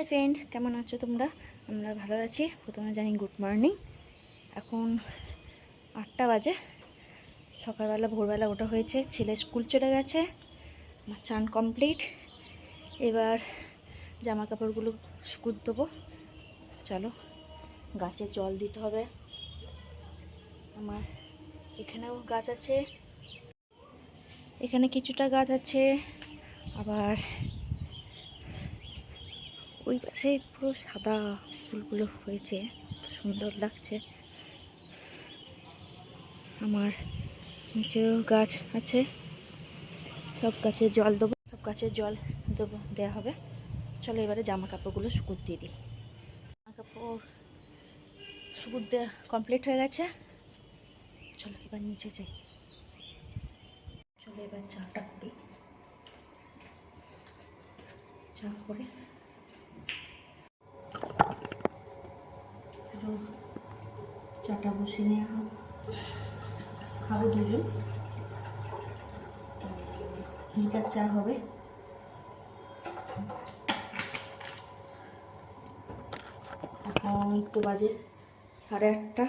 Hi friend, কেমন আছো তোমরা? আমরা ভালো আছি। প্রথমে জানি গুড মর্নিং। এখন 8টা বাজে। সকালবেলা ভোরবেলা ওঠা হয়েছে, ছেলে স্কুল চলে গেছে, আমার চান কমপ্লিট। এবার জামা কাপড়গুলো শুকুত দেবো। চলো, গাছে জল দিতে হবে। আমার এখানেও গাছ আছে, এখানে কিছুটা গাছ আছে, আবার ওই পাশে পুরো সাদা ফুলগুলো হয়েছে, সুন্দর লাগছে। আমার নিচেও গাছ আছে, সব গাছে জল দেবো, সব গাছে জল দেবো, দেওয়া হবে। চলো এবারে জামা কাপড়গুলো শুকুত দিয়ে দিই। জামা কাপড় শুকুত দেওয়া কমপ্লিট হয়ে গেছে। চলো এবার নিচে যাই। চলো এবার চাটা করি। চা করে চাটা বসিয়ে নেওয়া হবে, খাবো দুজন, লিকার চা হবে। এখন একটু বাজে 8:30।